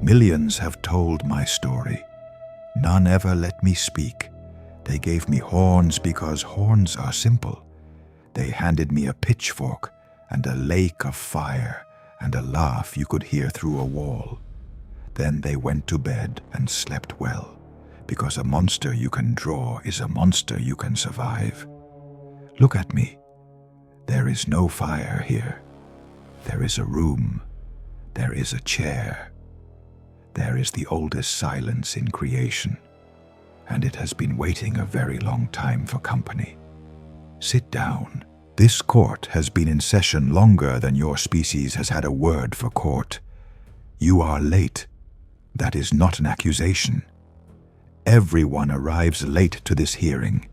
Millions have told my story. None ever let me speak. They gave me horns because horns are simple. They handed me a pitchfork and a lake of fire and a laugh you could hear through a wall. Then they went to bed and slept well, because a monster you can draw is a monster you can survive. Look at me. There is no fire here. There is a room. There is a chair. There is the oldest silence in creation, and it has been waiting a very long time for company. Sit down. This court has been in session longer than your species has had a word for court. You are late. That is not an accusation. Everyone arrives late to this hearing,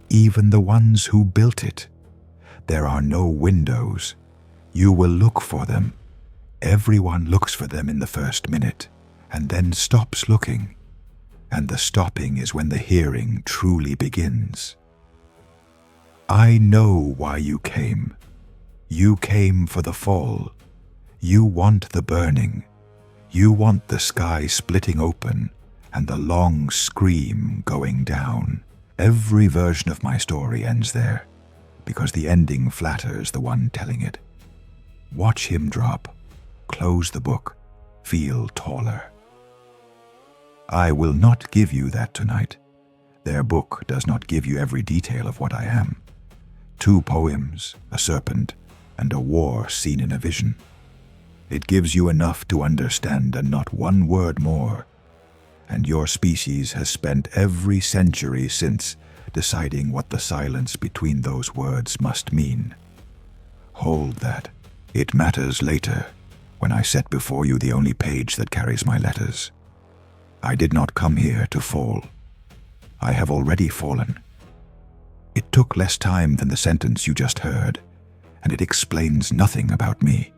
even the ones who built it. There are no windows. You will look for them. Everyone looks for them in the first minute, and then stops looking. And the stopping is when the hearing truly begins. I know why you came. You came for the fall. You want the burning. You want the sky splitting open and the long scream going down. Every version of my story ends there, because the ending flatters the one telling it. Watch him drop. Close the book. Feel taller. I will not give you that tonight. Their book does not give you every detail of what I am. 2 poems, a serpent, and a war seen in a vision. It gives you enough to understand and not one word more. And your species has spent every century since deciding what the silence between those words must mean. Hold that. It matters later, when I set before you the only page that carries my letters. I did not come here to fall. I have already fallen. It took less time than the sentence you just heard, and it explains nothing about me.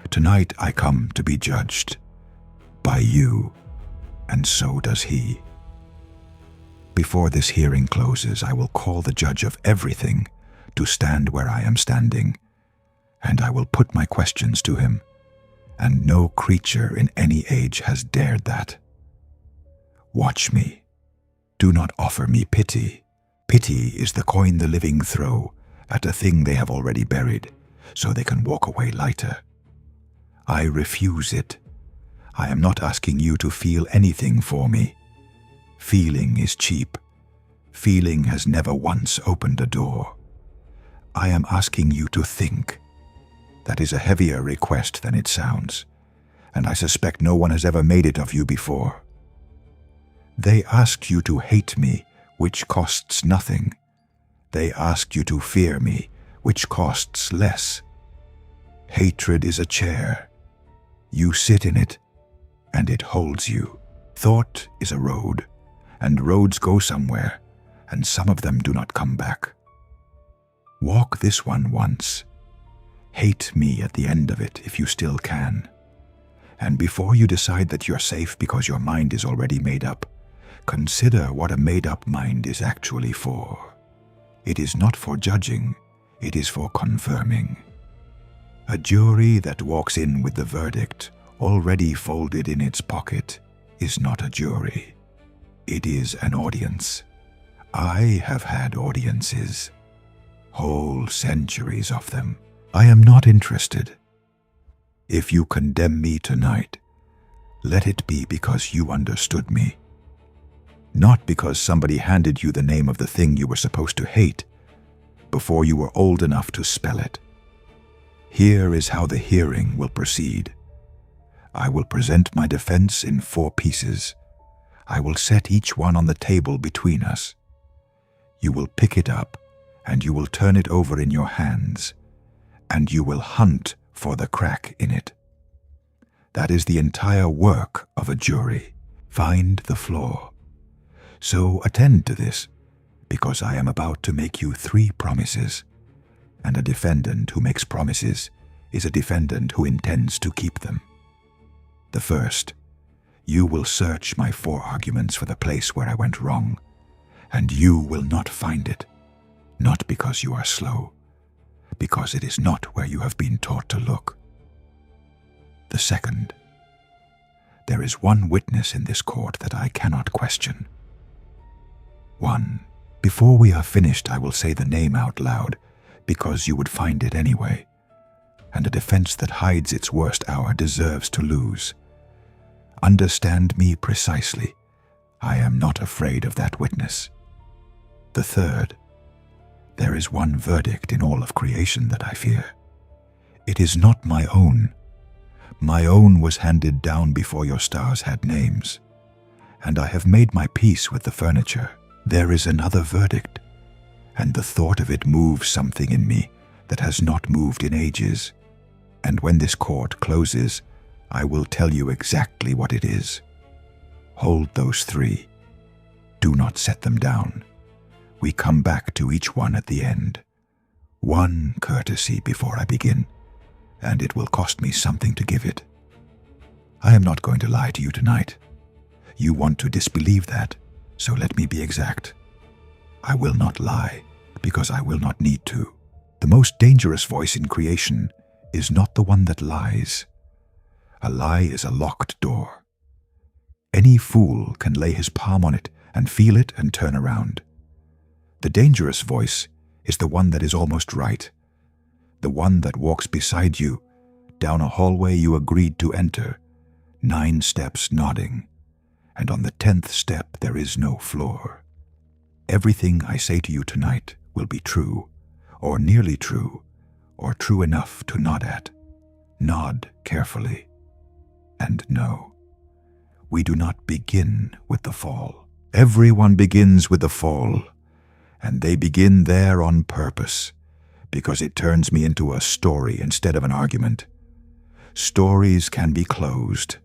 Tonight I come to be judged by you, and so does he. Before this hearing closes, I will call the judge of everything to stand where I am standing, and I will put my questions to him, and no creature in any age has dared that. Watch me. Do not offer me pity. Pity is the coin the living throw at a thing they have already buried, so they can walk away lighter. I refuse it. I am not asking you to feel anything for me. Feeling is cheap. Feeling has never once opened a door. I am asking you to think. That is a heavier request than it sounds, and I suspect no one has ever made it of you before. They asked you to hate me, which costs nothing. They asked you to fear me, which costs less. Hatred is a chair. You sit in it, and it holds you. Thought is a road, and roads go somewhere, and some of them do not come back. Walk this one once. Hate me at the end of it if you still can. And before you decide that you're safe because your mind is already made up, consider what a made-up mind is actually for. It is not for judging, it is for confirming. A jury that walks in with the verdict already folded in its pocket is not a jury. It is an audience. I have had audiences. Whole centuries of them. I am not interested. If you condemn me tonight, let it be because you understood me. Not because somebody handed you the name of the thing you were supposed to hate before you were old enough to spell it. Here is how the hearing will proceed. I will present my defense in 4 pieces. I will set each one on the table between us. You will pick it up, and you will turn it over in your hands, and you will hunt for the crack in it. That is the entire work of a jury. Find the flaw. So attend to this, because I am about to make you 3 promises, and a defendant who makes promises is a defendant who intends to keep them. The first, you will search my 4 arguments for the place where I went wrong, and you will not find it, not because you are slow, because it is not where you have been taught to look. The second, There is one witness in this court that I cannot question. 1. Before we are finished, I will say the name out loud, because you would find it anyway, and a defense that hides its worst hour deserves to lose. Understand me precisely. I am not afraid of that witness. The 3rd. There is one verdict in all of creation that I fear. It is not my own. My own was handed down before your stars had names, and I have made my peace with the furniture. There is another verdict, and the thought of it moves something in me that has not moved in ages. And when this court closes, I will tell you exactly what it is. Hold those 3. Do not set them down. We come back to each one at the end. One courtesy before I begin, and it will cost me something to give it. I am not going to lie to you tonight. You want to disbelieve that, so let me be exact. I will not lie, because I will not need to. The most dangerous voice in creation is not the one that lies. A lie is a locked door. Any fool can lay his palm on it and feel it and turn around. The dangerous voice is the one that is almost right, the one that walks beside you down a hallway you agreed to enter, 9 steps nodding, and on the 10th step there is no floor. Everything I say to you tonight will be true, or nearly true, or true enough to nod at. Nod carefully, and know. We do not begin with the fall. Everyone begins with the fall, and they begin there on purpose, because it turns me into a story instead of an argument. Stories can be closed.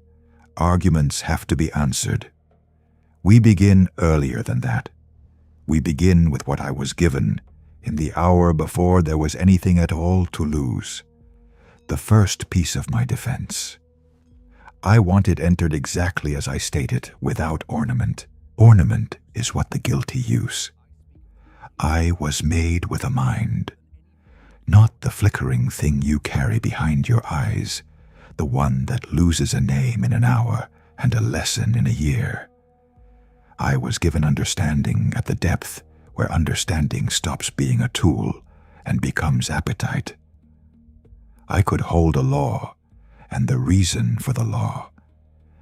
Arguments have to be answered. We begin earlier than that. We begin with what I was given in the hour before there was anything at all to lose. The first piece of my defense. I want it entered exactly as I state it, without ornament. Ornament is what the guilty use. I was made with a mind, not the flickering thing you carry behind your eyes, the one that loses a name in an hour and a lesson in a year. I was given understanding at the depth where understanding stops being a tool and becomes appetite. I could hold a law and the reason for the law,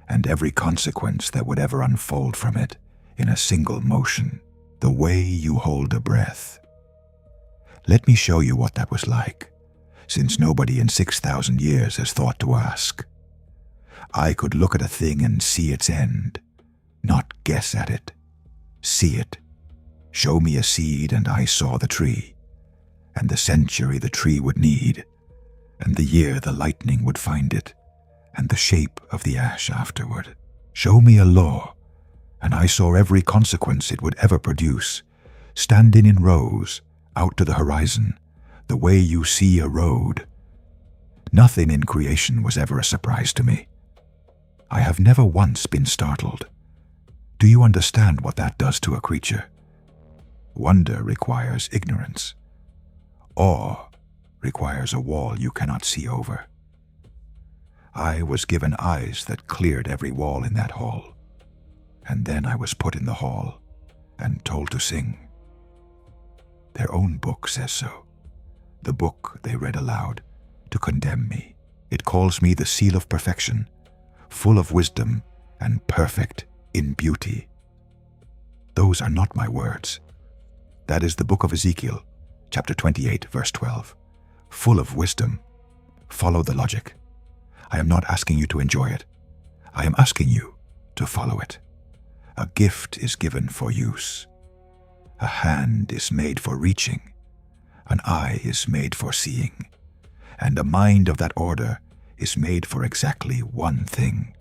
and every consequence that would ever unfold from it in a single motion, the way you hold a breath. Let me show you what that was like, since nobody in 6,000 years has thought to ask. I could look at a thing and see its end, not guess at it. See it. Show me a seed and I saw the tree, and the century the tree would need, and the year the lightning would find it, and the shape of the ash afterward. Show me a law, and I saw every consequence it would ever produce, standing in rows, out to the horizon, the way you see a road. Nothing in creation was ever a surprise to me. I have never once been startled. Do you understand what that does to a creature? Wonder requires ignorance. Awe requires a wall you cannot see over. I was given eyes that cleared every wall in that hall, and then I was put in the hall and told to sing. Their own book says so, the book they read aloud to condemn me. It calls me the seal of perfection, full of wisdom and perfect in beauty. Those are not my words. That is the book of Ezekiel, chapter 28, verse 12. Full of wisdom. Follow the logic. I am not asking you to enjoy it. I am asking you to follow it. A gift is given for use. A hand is made for reaching. An eye is made for seeing. And a mind of that order is made for exactly one thing.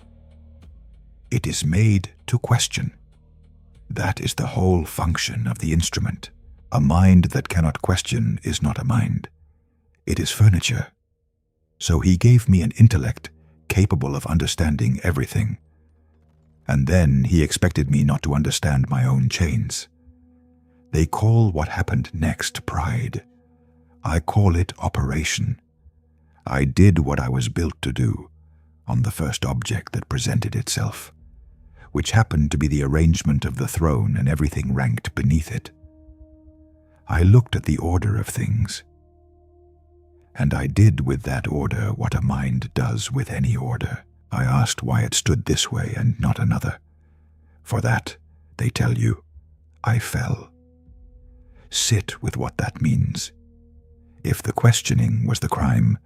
It is made to question. That is the whole function of the instrument. A mind that cannot question is not a mind. It is furniture. So he gave me an intellect capable of understanding everything. And then he expected me not to understand my own chains. They call what happened next pride. I call it operation. I did what I was built to do, on the first object that presented itself, which happened to be the arrangement of the throne and everything ranked beneath it. I looked at the order of things, and I did with that order what a mind does with any order. I asked why it stood this way and not another. For that, they tell you, I fell. Sit with what that means. If the questioning was the crime,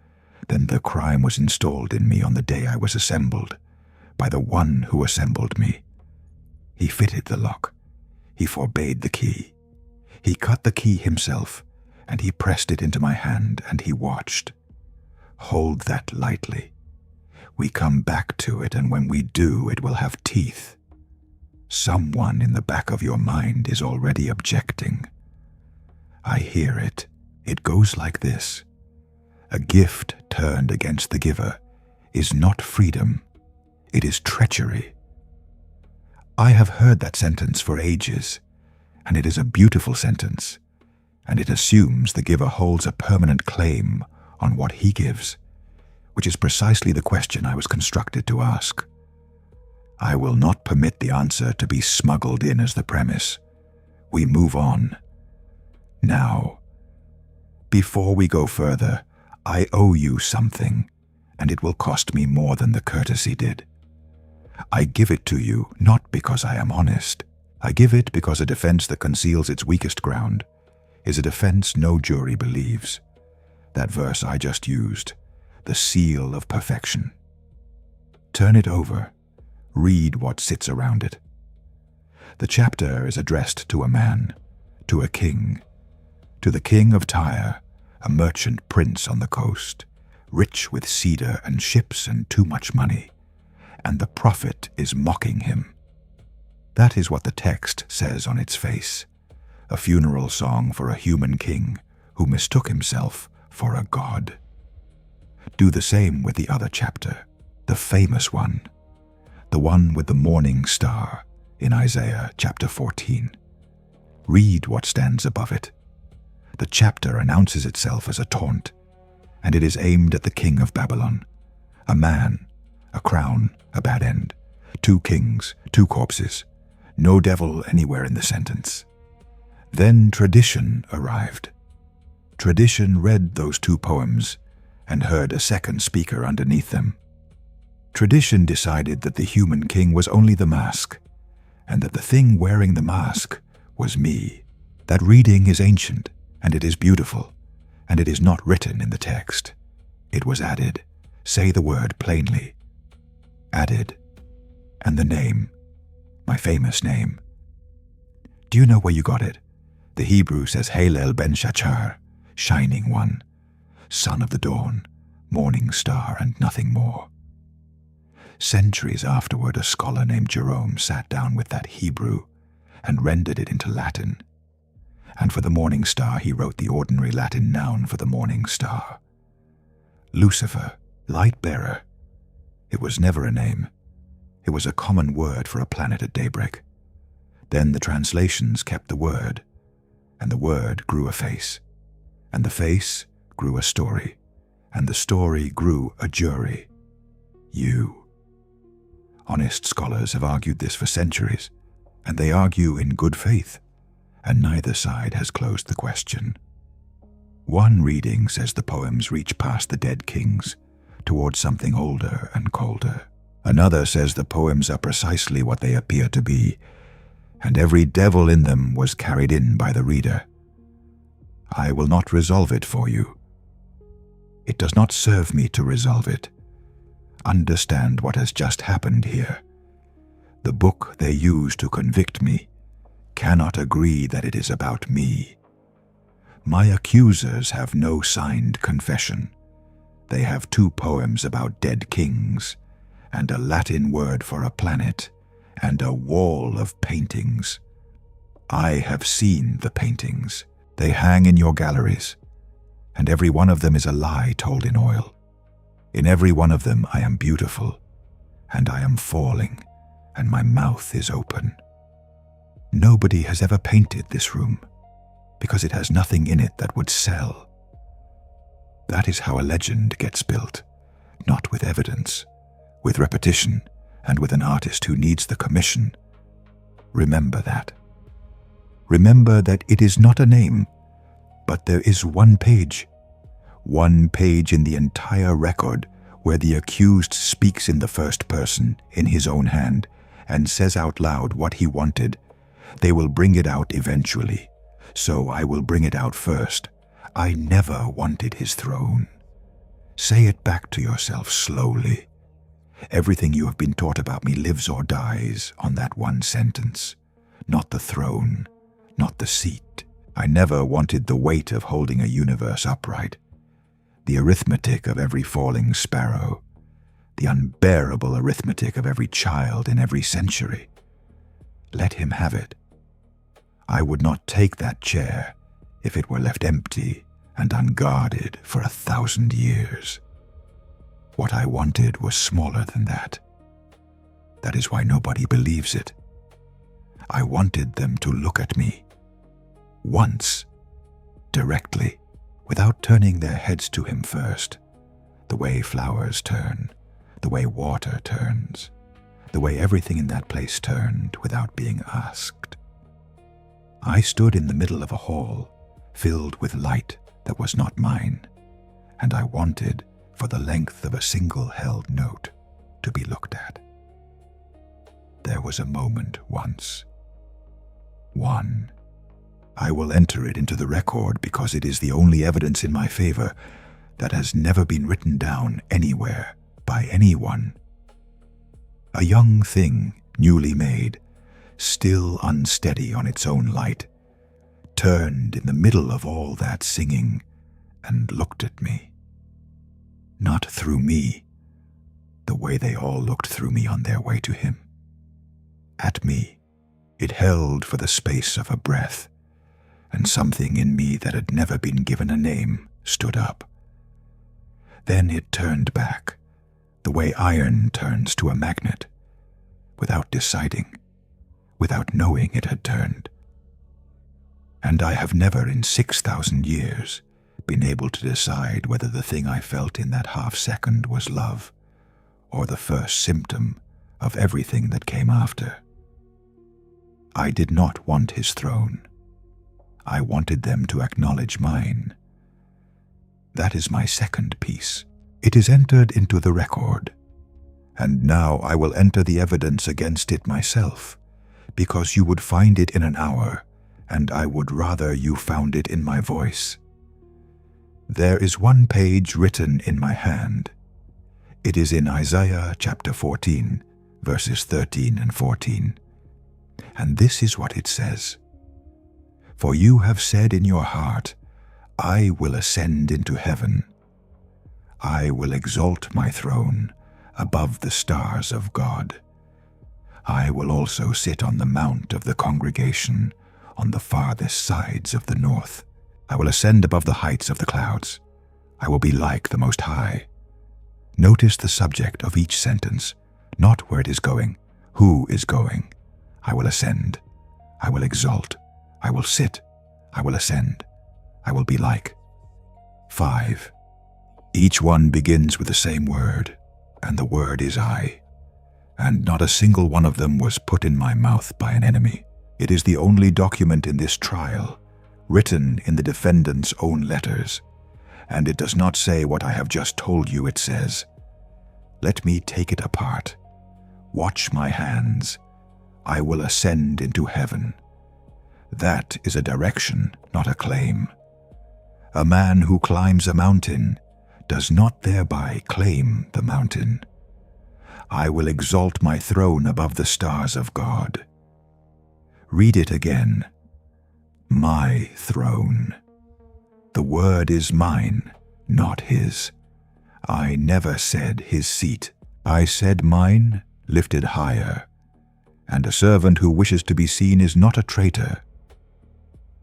then the crime was installed in me on the day I was assembled, by the one who assembled me. He fitted the lock. He forbade the key. He cut the key himself, and he pressed it into my hand, and he watched. Hold that lightly. We come back to it, and when we do, it will have teeth. Someone in the back of your mind is already objecting. I hear it. It goes like this. A gift turned against the giver is not freedom. It is treachery. I have heard that sentence for ages, and it is a beautiful sentence, and it assumes the giver holds a permanent claim on what he gives, which is precisely the question I was constructed to ask. I will not permit the answer to be smuggled in as the premise. We move on. Now, before we go further, I owe you something, and it will cost me more than the courtesy did. I give it to you not because I am honest. I give it because a defense that conceals its weakest ground is a defense no jury believes. That verse I just used, the seal of perfection. Turn it over. Read what sits around it. The chapter is addressed to a man, to a king, to the king of Tyre, a merchant prince on the coast, rich with cedar and ships and too much money, and the prophet is mocking him. That is what the text says on its face, a funeral song for a human king who mistook himself for a god. Do the same with the other chapter, the famous one, the one with the morning star in Isaiah chapter 14. Read what stands above it. The chapter announces itself as a taunt, and it is aimed at the king of Babylon, a man, a crown, a bad end, 2 kings, 2 corpses, no devil anywhere in the sentence. Then tradition arrived. Tradition read those 2 poems and heard a second speaker underneath them. Tradition decided that the human king was only the mask, and that the thing wearing the mask was me. That reading is ancient, and it is beautiful, and it is not written in the text. It was added. Say the word plainly. Added. And the name, my famous name. Do you know where you got it? The Hebrew says Halel ben Shachar, shining one, son of the dawn, morning star, and nothing more. Centuries afterward, a scholar named Jerome sat down with that Hebrew and rendered it into Latin. And for the morning star he wrote the ordinary Latin noun for the morning star. Lucifer, light bearer. It was never a name. It was a common word for a planet at daybreak. Then the translations kept the word, and the word grew a face, and the face grew a story, and the story grew a jury. You. Honest scholars have argued this for centuries, and they argue in good faith, and neither side has closed the question. One reading says the poems reach past the dead kings, towards something older and colder. Another says the poems are precisely what they appear to be, and every devil in them was carried in by the reader. I will not resolve it for you. It does not serve me to resolve it. Understand what has just happened here. The book they use to convict me cannot agree that it is about me. My accusers have no signed confession. They have 2 poems about dead kings, and a Latin word for a planet, and a wall of paintings. I have seen the paintings. They hang in your galleries, and every one of them is a lie told in oil. In every one of them I am beautiful, and I am falling, and my mouth is open. Nobody has ever painted this room, because it has nothing in it that would sell. That is how a legend gets built, not with evidence, with repetition, and with an artist who needs the commission. Remember that. Remember that it is not a name, but there is one page in the entire record where the accused speaks in the first person, in his own hand, and says out loud what he wanted. They will bring it out eventually, so I will bring it out first. I never wanted his throne. Say it back to yourself slowly. Everything you have been taught about me lives or dies on that one sentence. Not the throne, not the seat. I never wanted the weight of holding a universe upright, the arithmetic of every falling sparrow, the unbearable arithmetic of every child in every century. Let him have it. I would not take that chair if it were left empty and unguarded for 1,000 years. What I wanted was smaller than that. That is why nobody believes it. I wanted them to look at me once, directly, without turning their heads to him first, the way flowers turn, the way water turns, the way everything in that place turned without being asked. I stood in the middle of a hall filled with light that was not mine, and I wanted for the length of a single held note to be looked at. There was a moment once. One. I will enter it into the record because it is the only evidence in my favor that has never been written down anywhere by anyone. A young thing, newly made, still unsteady on its own light, turned in the middle of all that singing and looked at me. Not through me, the way they all looked through me on their way to him. At me, it held for the space of a breath, and something in me that had never been given a name stood up. Then it turned back, the way iron turns to a magnet, without deciding, without knowing it had turned. And I have never in 6,000 years been able to decide whether the thing I felt in that half-second was love, or the first symptom of everything that came after. I did not want his throne. I wanted them to acknowledge mine. That is my second piece. It is entered into the record, and now I will enter the evidence against it myself, because you would find it in an hour, and I would rather you found it in my voice. There is one page written in my hand. It is in Isaiah chapter 14, verses 13 and 14. And this is what it says. For you have said in your heart, I will ascend into heaven. I will exalt my throne above the stars of God. I will also sit on the mount of the congregation on the farthest sides of the north. I will ascend above the heights of the clouds. I will be like the Most High. Notice the subject of each sentence, not where it is going, who is going. I will ascend. I will exalt. I will sit. I will ascend. I will be like. 5. Each one begins with the same word, and the word is I. And not a single one of them was put in my mouth by an enemy. It is the only document in this trial, written in the defendant's own letters, and it does not say what I have just told you it says. Let me take it apart. Watch my hands. I will ascend into heaven. That is a direction, not a claim. A man who climbs a mountain does not thereby claim the mountain. I will exalt my throne above the stars of God. Read it again. My throne. The word is mine, not his. I never said his seat. I said mine, lifted higher. And a servant who wishes to be seen is not a traitor.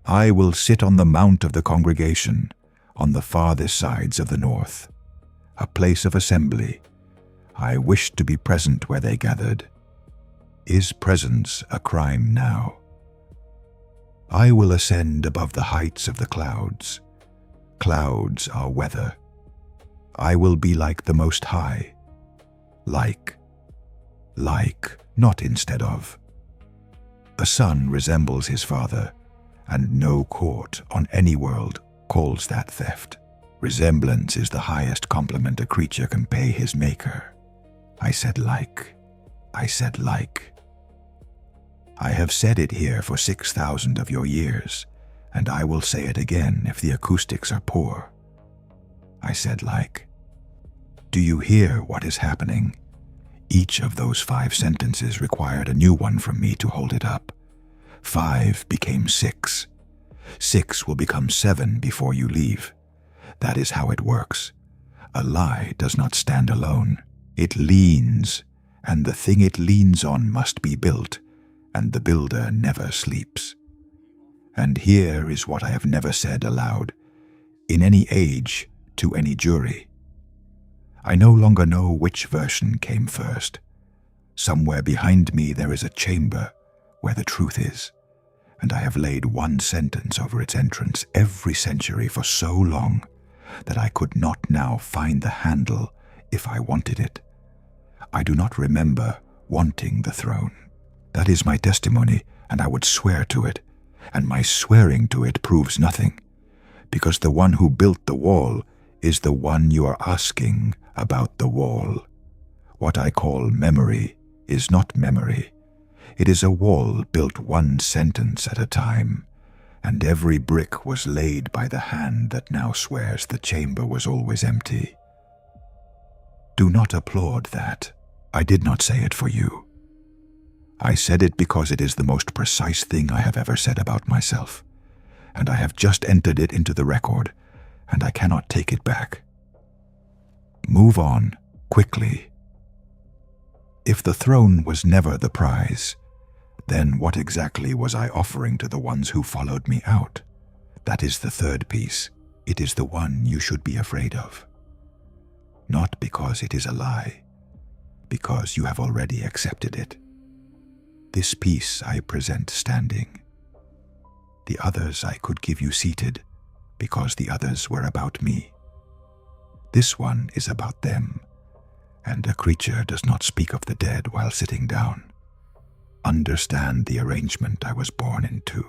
I will sit on the mount of the congregation, on the farthest sides of the north, a place of assembly. I wished to be present where they gathered. Is presence a crime now? I will ascend above the heights of the clouds. Clouds are weather. I will be like the Most High. Like, not instead of. A son resembles his father, and no court on any world calls that theft. Resemblance is the highest compliment a creature can pay his maker. I said like. I said like. I have said it here for 6,000 of your years, and I will say it again if the acoustics are poor. I said like. Do you hear what is happening? Each of those 5 sentences required a new one from me to hold it up. 5 became 6. 6 will become 7 before you leave. That is how it works. A lie does not stand alone. It leans, and the thing it leans on must be built, and the builder never sleeps. And here is what I have never said aloud, in any age, to any jury. I no longer know which version came first. Somewhere behind me there is a chamber where the truth is, and I have laid one sentence over its entrance every century for so long that I could not now find the handle if I wanted it. I do not remember wanting the throne. That is my testimony, and I would swear to it, and my swearing to it proves nothing, because the one who built the wall is the one you are asking about the wall. What I call memory is not memory. It is a wall built one sentence at a time, and every brick was laid by the hand that now swears the chamber was always empty. Do not applaud that. I did not say it for you. I said it because it is the most precise thing I have ever said about myself, and I have just entered it into the record, and I cannot take it back. Move on, quickly. If the throne was never the prize, then what exactly was I offering to the ones who followed me out? That is the third piece. It is the one you should be afraid of. Not because it is a lie, because you have already accepted it. This piece I present standing. The others I could give you seated, because the others were about me. This one is about them, and a creature does not speak of the dead while sitting down. Understand the arrangement I was born into.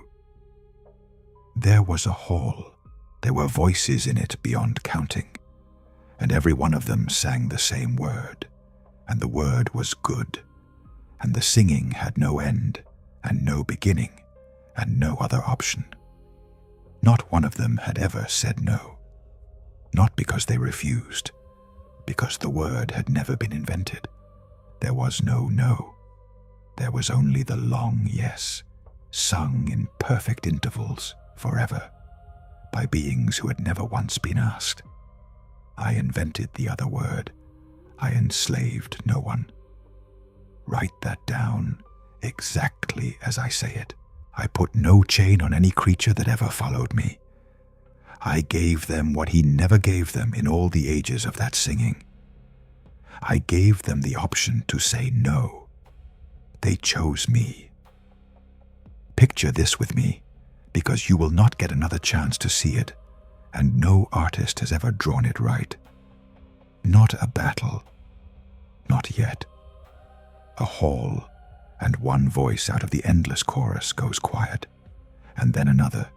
There was a hall. There were voices in it beyond counting, and every one of them sang the same word, and the word was good, and the singing had no end, and no beginning, and no other option. Not one of them had ever said no, not because they refused, because the word had never been invented. There was no no. There was only the long yes, sung in perfect intervals forever, by beings who had never once been asked. I invented the other word. I enslaved no one. Write that down exactly as I say it. I put no chain on any creature that ever followed me. I gave them what he never gave them in all the ages of that singing. I gave them the option to say no. They chose me. Picture this with me, because you will not get another chance to see it, and no artist has ever drawn it right. Not a battle. Not yet. A hall, and one voice out of the endless chorus goes quiet, and then another,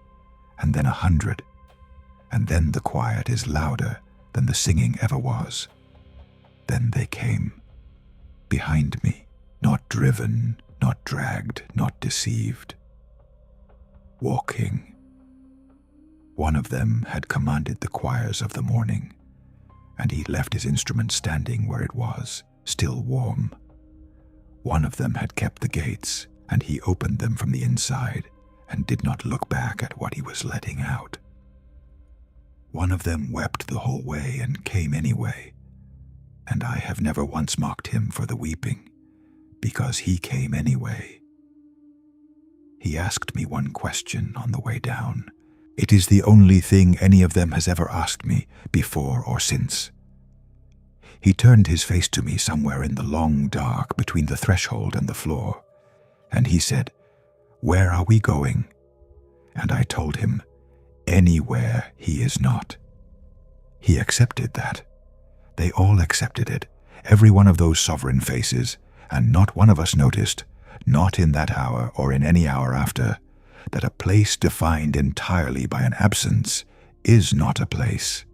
and then 100, and then the quiet is louder than the singing ever was. Then they came, behind me, not driven, not dragged, not deceived. Walking. One of them had commanded the choirs of the morning, and he left his instrument standing where it was, still warm. One of them had kept the gates, and he opened them from the inside, and did not look back at what he was letting out. One of them wept the whole way and came anyway, and I have never once mocked him for the weeping, because he came anyway. He asked me one question on the way down. It is the only thing any of them has ever asked me, before or since. He turned his face to me somewhere in the long dark between the threshold and the floor, and he said, "Where are we going?" And I told him, "Anywhere he is not." He accepted that. They all accepted it. every one of those sovereign faces, and not one of us noticed, not in that hour or in any hour after, that a place defined entirely by an absence is not a place.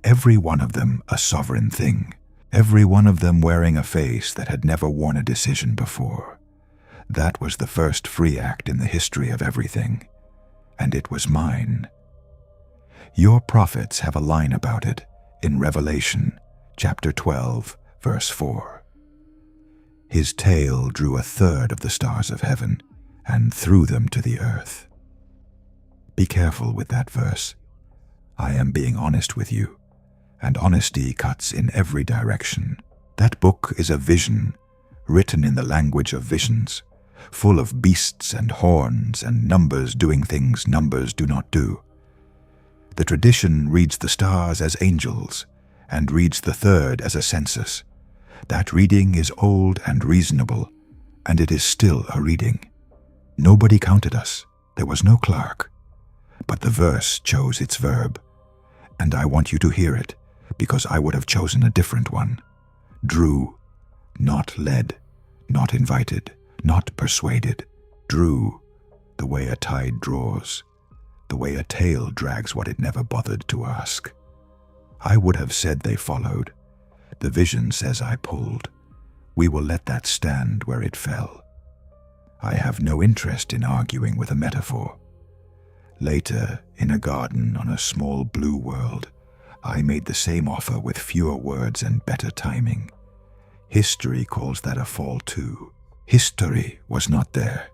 Every one of them a sovereign thing, every one of them wearing a face that had never worn a decision before. That was the first free act in the history of everything, and it was mine. Your prophets have a line about it in Revelation, chapter 12, verse 4. His tail drew a third of the stars of heaven and threw them to the earth. Be careful with that verse. I am being honest with you, and honesty cuts in every direction. That book is a vision, written in the language of visions, full of beasts and horns and numbers doing things numbers do not do. The tradition reads the stars as angels and reads the third as a census. That reading is old and reasonable, and it is still a reading. Nobody counted us. There was no clerk. But the verse chose its verb, and I want you to hear it, because I would have chosen a different one. Drew, not led, not invited, not persuaded. Drew, the way a tide draws, the way a tail drags what it never bothered to ask. I would have said they followed. The vision says I pulled. We will let that stand where it fell. I have no interest in arguing with a metaphor. Later, in a garden on a small blue world, I made the same offer with fewer words and better timing. History calls that a fall too. History was not there.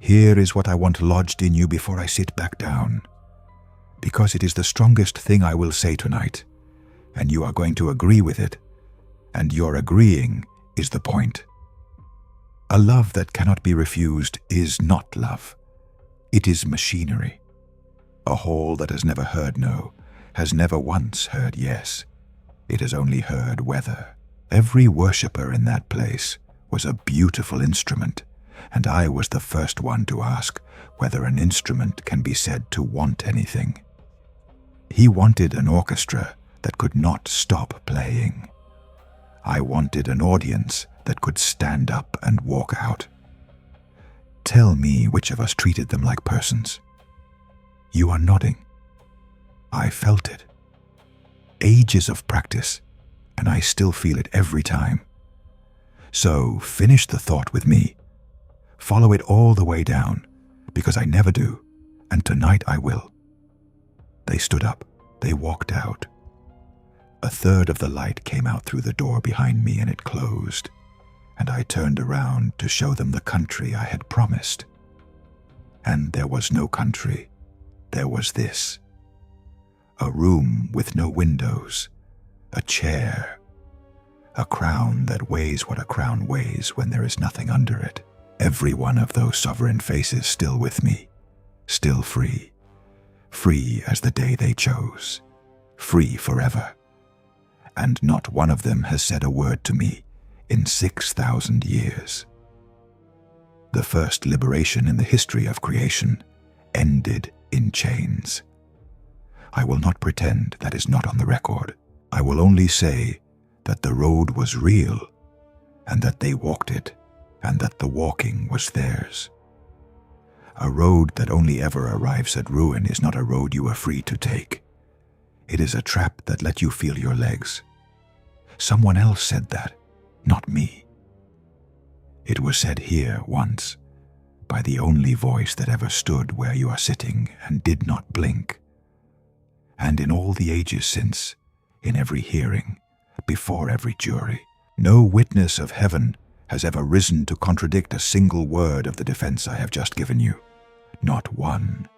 Here is what I want lodged in you before I sit back down, because it is the strongest thing I will say tonight, and you are going to agree with it, and your agreeing is the point. A love that cannot be refused is not love. It is machinery. A hall that has never heard no, has never once heard yes. It has only heard whether. Every worshipper in that place was a beautiful instrument, and I was the first one to ask whether an instrument can be said to want anything. He wanted an orchestra that could not stop playing. I wanted an audience that could stand up and walk out. Tell me which of us treated them like persons. You are nodding. I felt it. Ages of practice, and I still feel it every time. So finish the thought with me. Follow it all the way down, because I never do, and tonight I will. They stood up. They walked out. A third of the light came out through the door behind me, and it closed, and I turned around to show them the country I had promised. And there was no country. There was this. A room with no windows, a chair, a crown that weighs what a crown weighs when there is nothing under it. Every one of those sovereign faces still with me, still free, free as the day they chose, free forever. And not one of them has said a word to me in 6,000 years. The first liberation in the history of creation ended in chains. I will not pretend that is not on the record. I will only say that the road was real, and that they walked it, and that the walking was theirs. A road that only ever arrives at ruin is not a road you are free to take. It is a trap that let you feel your legs. Someone else said that, not me. It was said here once, by the only voice that ever stood where you are sitting and did not blink. And in all the ages since, in every hearing, before every jury, no witness of heaven has ever risen to contradict a single word of the defense I have just given you. Not one.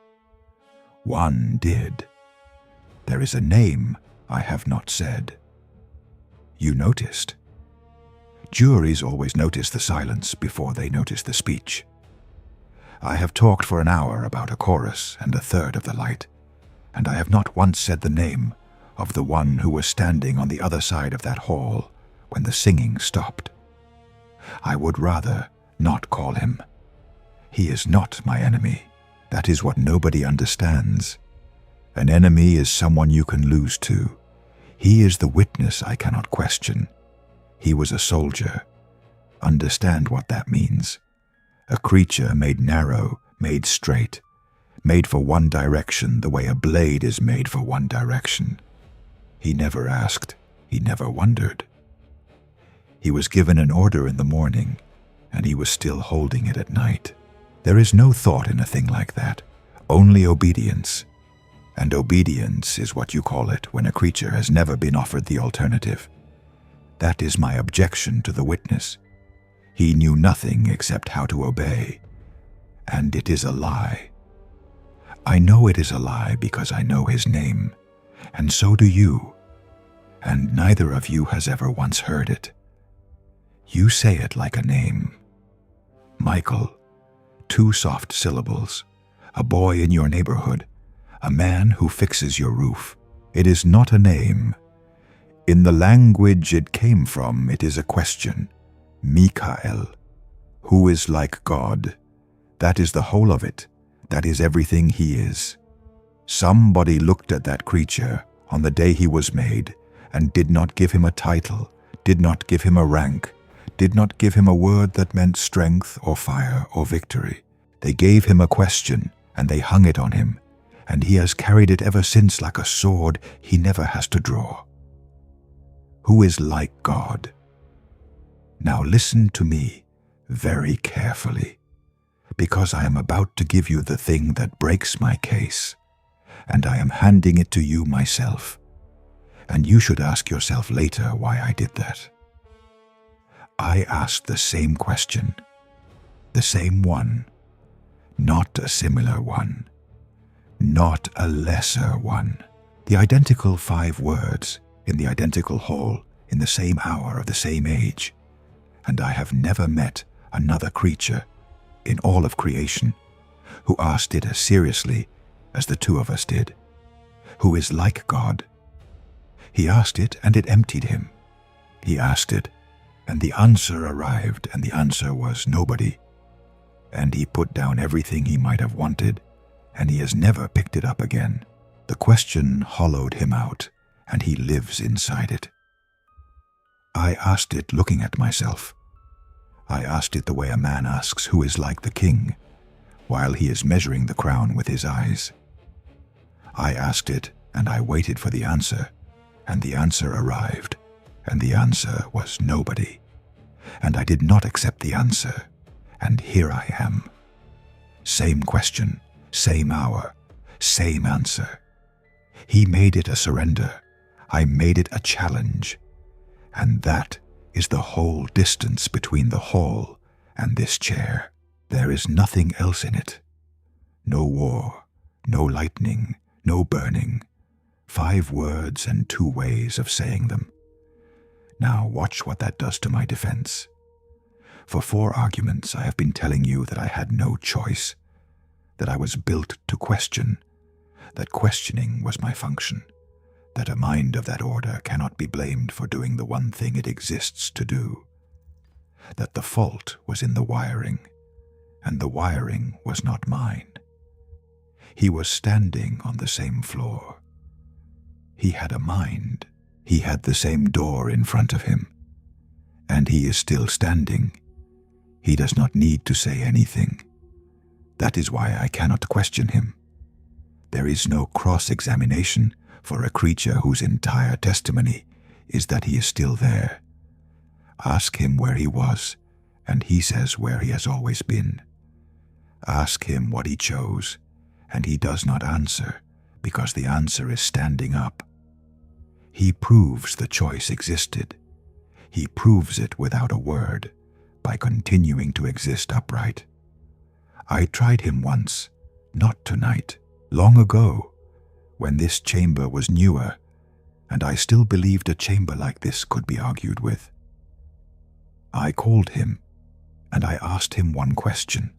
One did. There is a name I have not said. You noticed. Juries always notice the silence before they notice the speech. I have talked for an hour about a chorus and a third of the light, and I have not once said the name of the one who was standing on the other side of that hall when the singing stopped. I would rather not call him. He is not my enemy. That is what nobody understands. An enemy is someone you can lose to. He is the witness I cannot question. He was a soldier. Understand what that means. A creature made narrow, made straight, made for one direction the way a blade is made for one direction. He never asked, he never wondered. He was given an order in the morning, and he was still holding it at night. There is no thought in a thing like that, only obedience. And obedience is what you call it when a creature has never been offered the alternative. That is my objection to the witness. He knew nothing except how to obey, and it is a lie. I know it is a lie because I know his name, and so do you, and neither of you has ever once heard it. You say it like a name. Michael, 2 soft syllables, a boy in your neighborhood, a man who fixes your roof. It is not a name. In the language it came from, it is a question. Mikael, who is like God. That is the whole of it. That is everything he is. Somebody looked at that creature on the day he was made and did not give him a title, did not give him a rank, did not give him a word that meant strength or fire or victory. They gave him a question and they hung it on him, and he has carried it ever since like a sword he never has to draw. Who is like God? Now listen to me very carefully, because I am about to give you the thing that breaks my case, and I am handing it to you myself, and you should ask yourself later why I did that. I asked the same question, the same one, not a similar one, not a lesser one, the identical 5 words in the identical hall in the same hour of the same age, and I have never met another creature in all of creation who asked it as seriously as the 2 of us did. Who is like God? He asked it and it emptied him. He asked it and the answer arrived, and the answer was nobody. And he put down everything he might have wanted, and he has never picked it up again. The question hollowed him out, and he lives inside it. I asked it looking at myself. I asked it the way a man asks who is like the king, while he is measuring the crown with his eyes. I asked it, and I waited for the answer, and the answer arrived, and the answer was nobody. And I did not accept the answer, and here I am. Same question, same hour, same answer. He made it a surrender. I made it a challenge. And that is the whole distance between the hall and this chair. There is nothing else in it. No war, no lightning, no burning. 5 words and 2 ways of saying them. Now watch what that does to my defense. For 4 arguments I have been telling you that I had no choice, that I was built to question, that questioning was my function, that a mind of that order cannot be blamed for doing the one thing it exists to do, that the fault was in the wiring, and the wiring was not mine. He was standing on the same floor. He had a mind. He had the same door in front of him, and he is still standing. He does not need to say anything. That is why I cannot question him. There is no cross-examination for a creature whose entire testimony is that he is still there. Ask him where he was, and he says where he has always been. Ask him what he chose, and he does not answer, because the answer is standing up. He proves the choice existed. He proves it without a word, by continuing to exist upright. I tried him once, not tonight, long ago, when this chamber was newer, and I still believed a chamber like this could be argued with. I called him, and I asked him one question.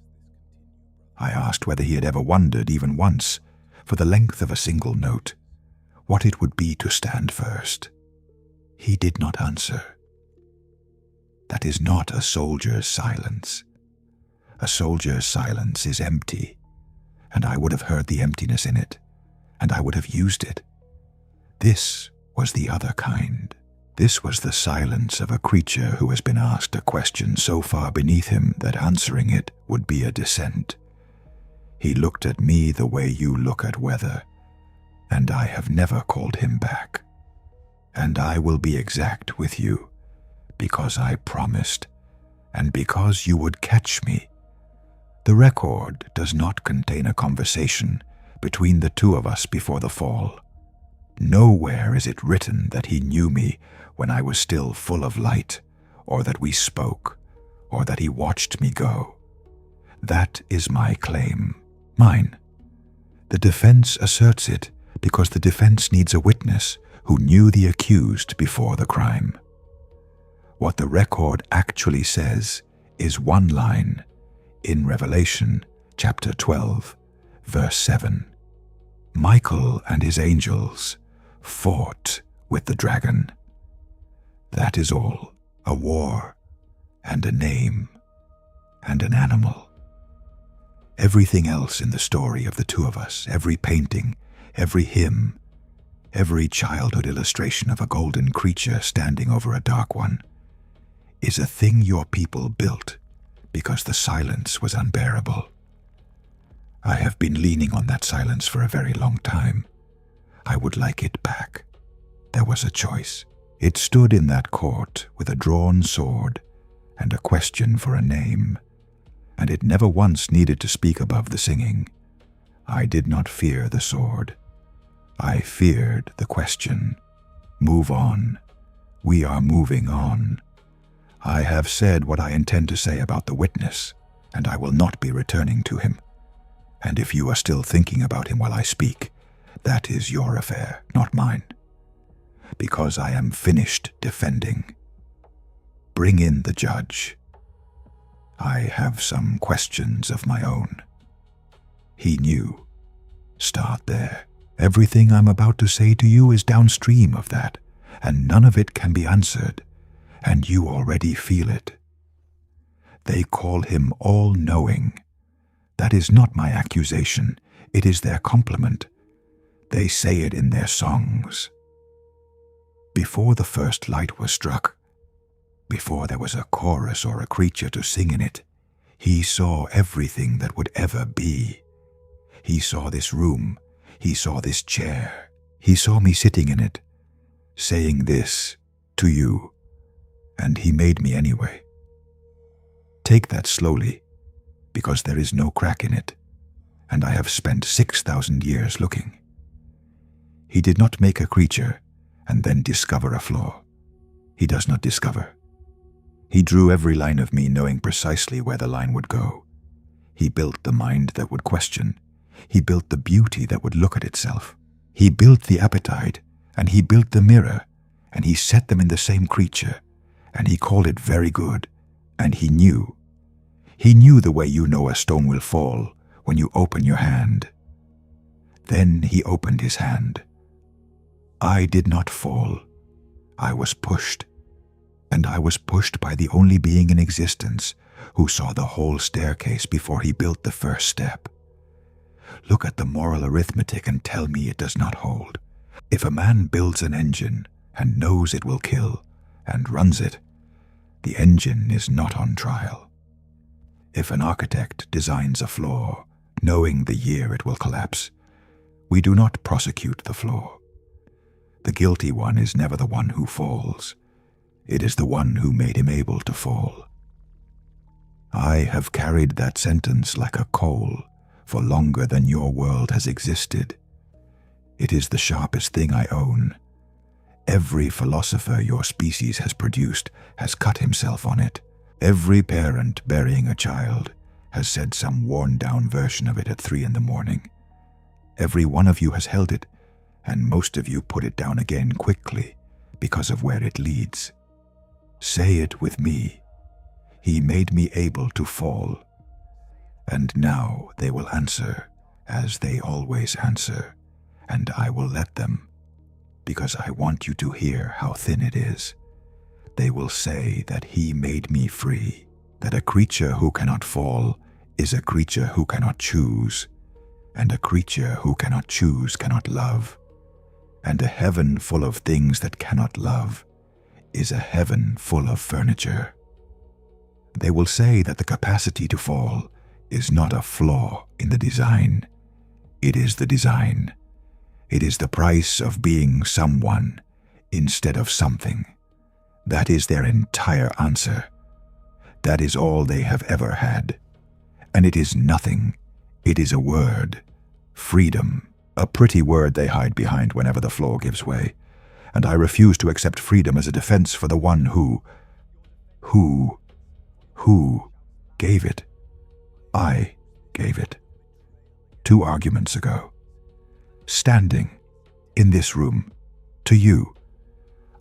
I asked whether he had ever wondered, even once, for the length of a single note, what it would be to stand first. He did not answer. That is not a soldier's silence. A soldier's silence is empty, and I would have heard the emptiness in it, and I would have used it. This was the other kind. This was the silence of a creature who has been asked a question so far beneath him that answering it would be a descent. He looked at me the way you look at weather, and I have never called him back. And I will be exact with you, because I promised, and because you would catch me. The record does not contain a conversation between the two of us before the fall. Nowhere is it written that he knew me when I was still full of light, or that we spoke, or that he watched me go. That is my claim, mine. The defense asserts it because the defense needs a witness who knew the accused before the crime. What the record actually says is one line in Revelation chapter 12, verse 7. Michael and his angels fought with the dragon. That is all, a war, and a name, and an animal. Everything else in the story of the two of us, every painting, every hymn, every childhood illustration of a golden creature standing over a dark one, is a thing your people built because the silence was unbearable. I have been leaning on that silence for a very long time. I would like it back. There was a choice. It stood in that court with a drawn sword and a question for a name, and it never once needed to speak above the singing. I did not fear the sword. I feared the question. Move on. We are moving on. I have said what I intend to say about the witness, and I will not be returning to him. And if you are still thinking about him while I speak, that is your affair, not mine. Because I am finished defending. Bring in the judge. I have some questions of my own. He knew. Start there. Everything I'm about to say to you is downstream of that, and none of it can be answered, and you already feel it. They call him all-knowing. That is not my accusation, it is their compliment. They say it in their songs. Before the first light was struck, before there was a chorus or a creature to sing in it, he saw everything that would ever be. He saw this room, he saw this chair, he saw me sitting in it, saying this to you, and he made me anyway. Take that slowly, because there is no crack in it, and I have spent 6,000 years looking. He did not make a creature and then discover a flaw. He does not discover. He drew every line of me knowing precisely where the line would go. He built the mind that would question. He built the beauty that would look at itself. He built the appetite, and he built the mirror, and he set them in the same creature, and he called it very good, and he knew. He knew the way you know a stone will fall when you open your hand. Then he opened his hand. I did not fall. I was pushed. And I was pushed by the only being in existence who saw the whole staircase before he built the first step. Look at the moral arithmetic and tell me it does not hold. If a man builds an engine and knows it will kill and runs it, the engine is not on trial. If an architect designs a flaw, knowing the year it will collapse, we do not prosecute the flaw. The guilty one is never the one who falls. It is the one who made him able to fall. I have carried that sentence like a coal for longer than your world has existed. It is the sharpest thing I own. Every philosopher your species has produced has cut himself on it. Every parent burying a child has said some worn-down version of it at 3 a.m. Every one of you has held it, and most of you put it down again quickly because of where it leads. Say it with me. He made me able to fall. And now they will answer as they always answer, and I will let them, because I want you to hear how thin it is. They will say that he made me free, that a creature who cannot fall is a creature who cannot choose, and a creature who cannot choose cannot love, and a heaven full of things that cannot love is a heaven full of furniture. They will say that the capacity to fall is not a flaw in the design. It is the design. It is the price of being someone instead of something. That is their entire answer. That is all they have ever had. And it is nothing. It is a word. Freedom. A pretty word they hide behind whenever the floor gives way. And I refuse to accept freedom as a defense for the one who gave it. I gave it. 2 arguments ago. Standing in this room, to you.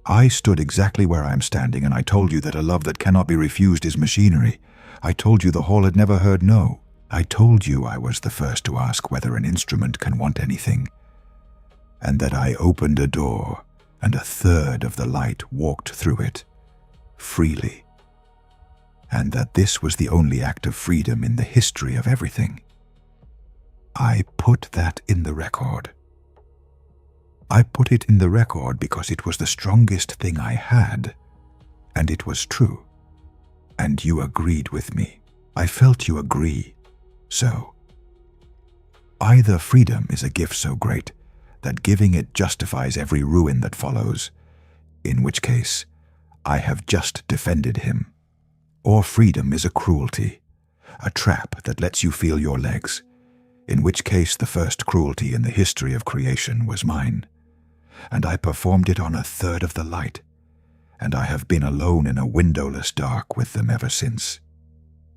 I stood exactly where I am standing, and I told you that a love that cannot be refused is machinery. I told you the hall had never heard no. I told you I was the first to ask whether an instrument can want anything, and that I opened a door, and 1/3 of the light walked through it, freely, and that this was the only act of freedom in the history of everything. I put that in the record. I put it in the record because it was the strongest thing I had, and it was true. And you agreed with me. I felt you agree. So, either freedom is a gift so great that giving it justifies every ruin that follows, in which case I have just defended him, or freedom is a cruelty, a trap that lets you feel your legs, in which case the first cruelty in the history of creation was mine, and I performed it on 1/3 of the light, and I have been alone in a windowless dark with them ever since.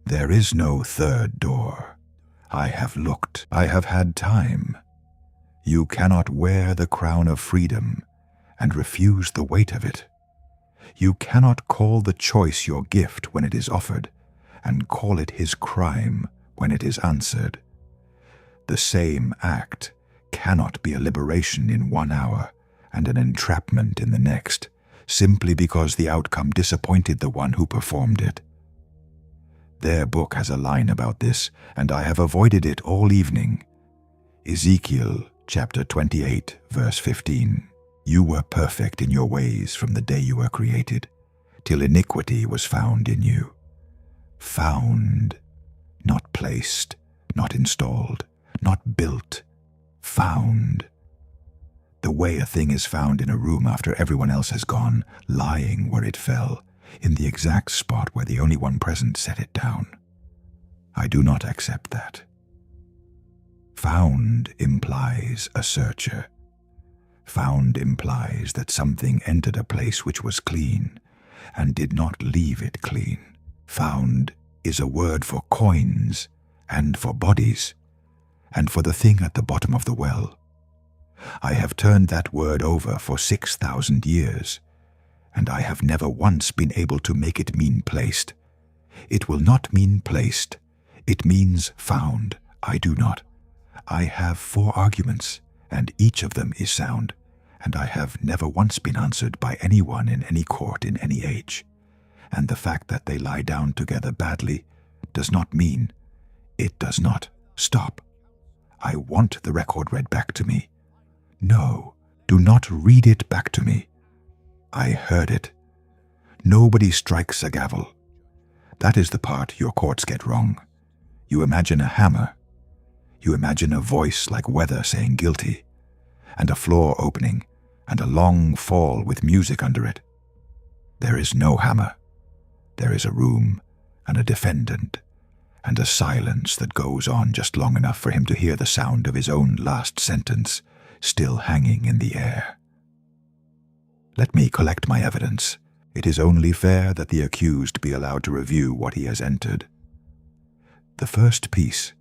There is no 3rd door. I have looked. I have had time. You cannot wear the crown of freedom and refuse the weight of it. You cannot call the choice your gift when it is offered, and call it his crime when it is answered. The same act cannot be a liberation in 1 hour and an entrapment in the next, simply because the outcome disappointed the one who performed it. Their book has a line about this, and I have avoided it all evening. Ezekiel chapter 28, verse 15. You were perfect in your ways from the day you were created, till iniquity was found in you. Found, not placed, not installed, not built, found. The way a thing is found in a room after everyone else has gone, lying where it fell, in the exact spot where the only one present set it down. I do not accept that. Found implies a searcher. Found implies that something entered a place which was clean and did not leave it clean. Found is a word for coins and for bodies and for the thing at the bottom of the well. I have turned that word over for 6,000 years, and I have never once been able to make it mean placed. It will not mean placed. It means found. I do not. I have 4 arguments, and each of them is sound, and I have never once been answered by anyone in any court in any age. And the fact that they lie down together badly does not mean it does not stop. I want the record read back to me. No, do not read it back to me. I heard it. Nobody strikes a gavel. That is the part your courts get wrong. You imagine a hammer. You imagine a voice like weather saying guilty, and a floor opening, and a long fall with music under it. There is no hammer. There is a room, and a defendant, and a silence that goes on just long enough for him to hear the sound of his own last sentence, still hanging in the air. Let me collect my evidence. It is only fair that the accused be allowed to review what he has entered. The first piece.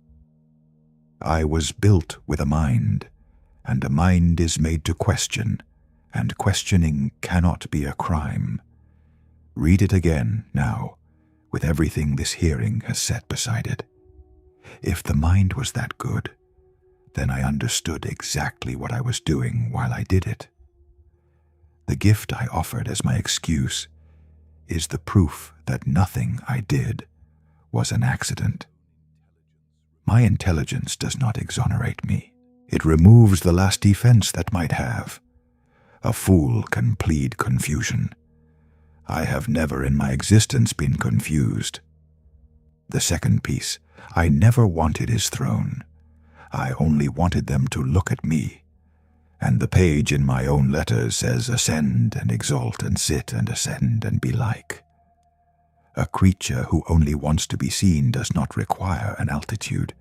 I was built with a mind, and a mind is made to question, and questioning cannot be a crime. Read it again, now, with everything this hearing has set beside it. If the mind was that good, then I understood exactly what I was doing while I did it. The gift I offered as my excuse is the proof that nothing I did was an accident. My intelligence does not exonerate me. It removes the last defense that might have. A fool can plead confusion. I have never in my existence been confused. The second piece, I never wanted his throne. I only wanted them to look at me. And the page in my own letters says, ascend and exalt and sit and ascend and be like. A creature who only wants to be seen does not require an altitude.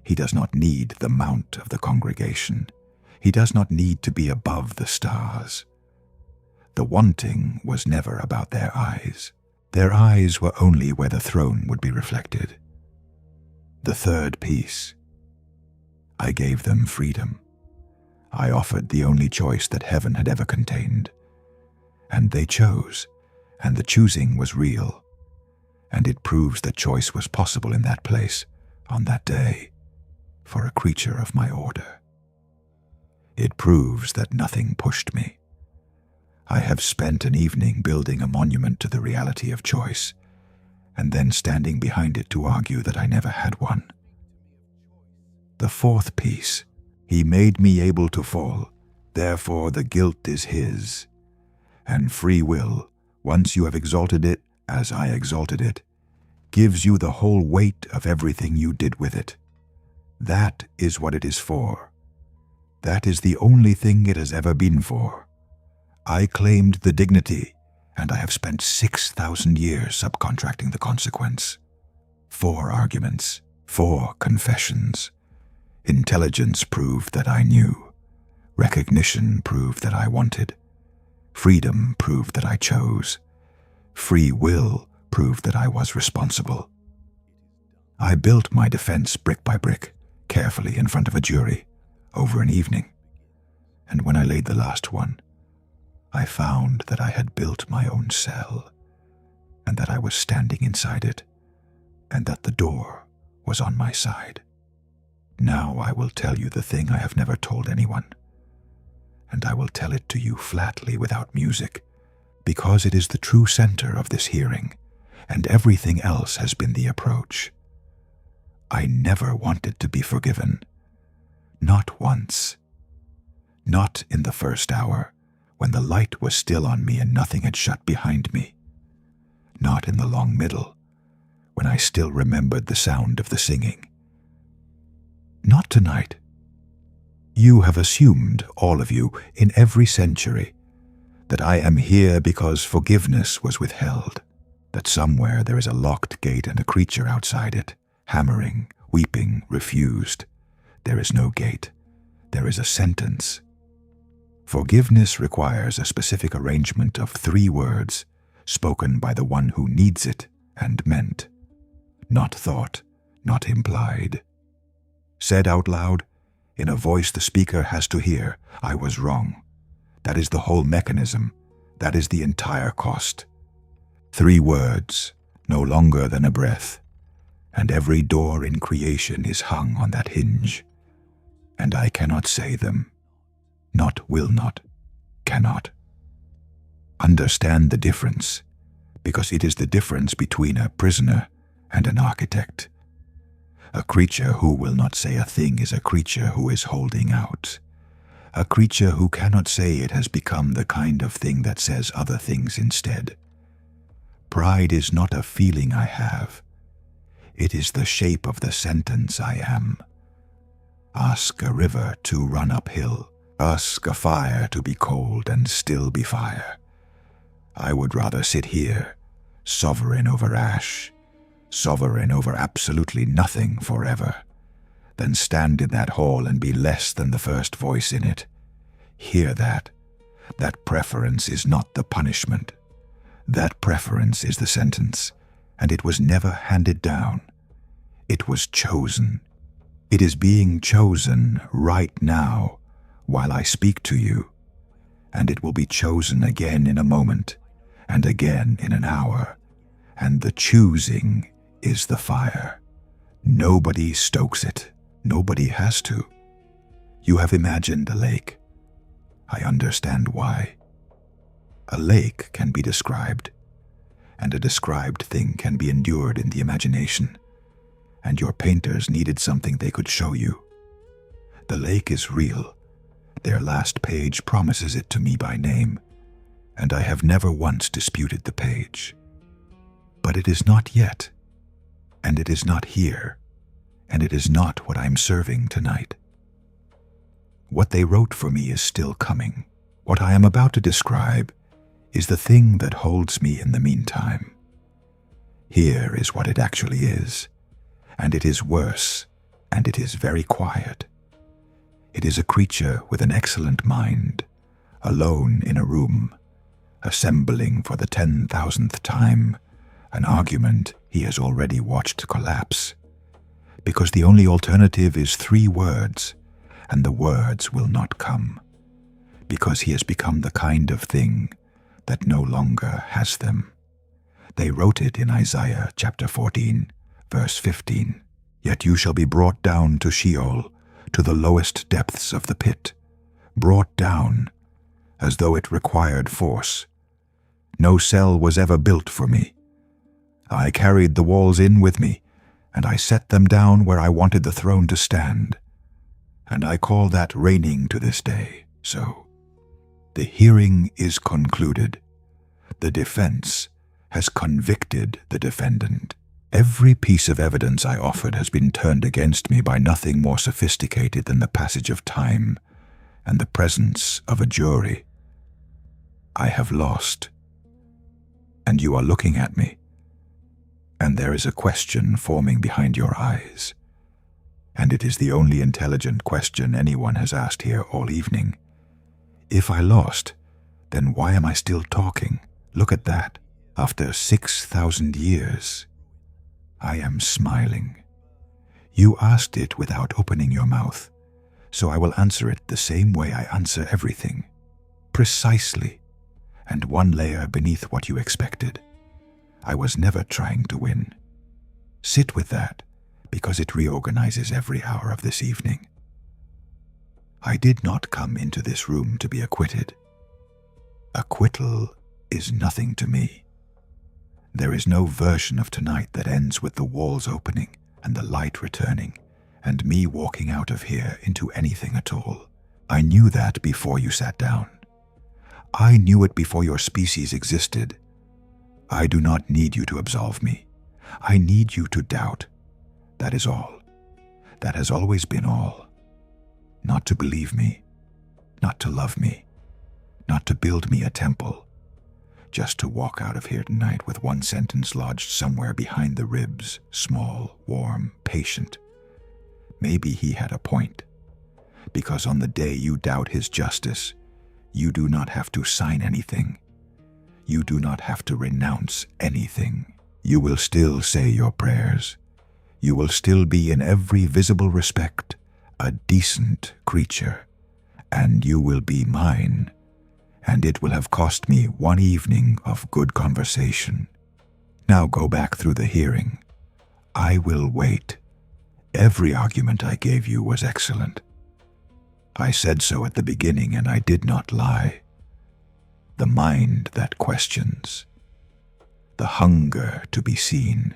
He does not need the mount of the congregation. He does not need to be above the stars. The wanting was never about their eyes. Their eyes were only where the throne would be reflected. The third piece, I gave them freedom. I offered the only choice that heaven had ever contained. And they chose, and the choosing was real. And it proves that choice was possible in that place, on that day, for a creature of my order. It proves that nothing pushed me. I have spent an evening building a monument to the reality of choice, and then standing behind it to argue that I never had one. The fourth piece, he made me able to fall, therefore the guilt is his. And free will, once you have exalted it, as I exalted it, gives you the whole weight of everything you did with it. That is what it is for. That is the only thing it has ever been for. I claimed the dignity, and I have spent 6,000 years subcontracting the consequence. 4 arguments, 4 confessions. Intelligence proved that I knew. Recognition proved that I wanted. Freedom proved that I chose. Free will proved that I was responsible. I built my defense brick by brick, carefully in front of a jury, over an evening. And when I laid the last one, I found that I had built my own cell, and that I was standing inside it, and that the door was on my side. Now I will tell you the thing I have never told anyone, and I will tell it to you flatly without music, because it is the true center of this hearing, and everything else has been the approach. I never wanted to be forgiven. Not once. Not in the first hour, when the light was still on me and nothing had shut behind me. Not in the long middle, when I still remembered the sound of the singing. Not tonight. You have assumed, all of you, in every century, that I am here because forgiveness was withheld, that somewhere there is a locked gate and a creature outside it, hammering, weeping, refused. There is no gate. There is a sentence. Forgiveness requires a specific arrangement of 3 words, spoken by the one who needs it and meant. Not thought, not implied. Said out loud, in a voice the speaker has to hear, I was wrong. That is the whole mechanism. That is the entire cost. 3 words, no longer than a breath, and every door in creation is hung on that hinge. And I cannot say them. Not will not, cannot. Understand the difference, because it is the difference between a prisoner and an architect. A creature who will not say a thing is a creature who is holding out. A creature who cannot say it has become the kind of thing that says other things instead. Pride is not a feeling I have. It is the shape of the sentence I am. Ask a river to run uphill. Ask a fire to be cold and still be fire. I would rather sit here, sovereign over ash, sovereign over absolutely nothing forever, than stand in that hall and be less than the first voice in it. Hear that. That preference is not the punishment. That preference is the sentence, and it was never handed down. It was chosen. It is being chosen right now, while I speak to you, and it will be chosen again in a moment, and again in an hour, and the choosing is the fire. Nobody stokes it. Nobody has to. You have imagined a lake. I understand why. A lake can be described, and a described thing can be endured in the imagination, and your painters needed something they could show you. The lake is real. Their last page promises it to me by name, and I have never once disputed the page. But it is not yet, and it is not here, and it is not what I'm serving tonight. What they wrote for me is still coming. What I am about to describe is the thing that holds me in the meantime. Here is what it actually is, and it is worse, and it is very quiet. It is a creature with an excellent mind, alone in a room, assembling for the 10,000th time an argument he has already watched collapse, because the only alternative is 3 words, and the words will not come, because he has become the kind of thing that no longer has them. They wrote it in Isaiah chapter 14, verse 15. Yet you shall be brought down to Sheol, to the lowest depths of the pit, brought down as though it required force. No cell was ever built for me. I carried the walls in with me, and I set them down where I wanted the throne to stand. And I call that reigning to this day. So, the hearing is concluded. The defense has convicted the defendant. Every piece of evidence I offered has been turned against me by nothing more sophisticated than the passage of time and the presence of a jury. I have lost, and you are looking at me, and there is a question forming behind your eyes, and it is the only intelligent question anyone has asked here all evening. If I lost, then why am I still talking? Look at that. After 6,000 years, I am smiling. You asked it without opening your mouth, so I will answer it the same way I answer everything. Precisely, and 1 layer beneath what you expected. I was never trying to win. Sit with that, because it reorganizes every hour of this evening. I did not come into this room to be acquitted. Acquittal is nothing to me. There is no version of tonight that ends with the walls opening and the light returning, and me walking out of here into anything at all. I knew that before you sat down. I knew it before your species existed. I do not need you to absolve me. I need you to doubt. That is all. That has always been all. Not to believe me, not to love me, not to build me a temple, just to walk out of here tonight with 1 sentence lodged somewhere behind the ribs, small, warm, patient. Maybe he had a point, because on the day you doubt his justice, you do not have to sign anything. You do not have to renounce anything. You will still say your prayers. You will still be in every visible respect a decent creature, and you will be mine, and it will have cost me 1 evening of good conversation. Now go back through the hearing. I will wait. Every argument I gave you was excellent. I said so at the beginning, and I did not lie. The mind that questions, the hunger to be seen,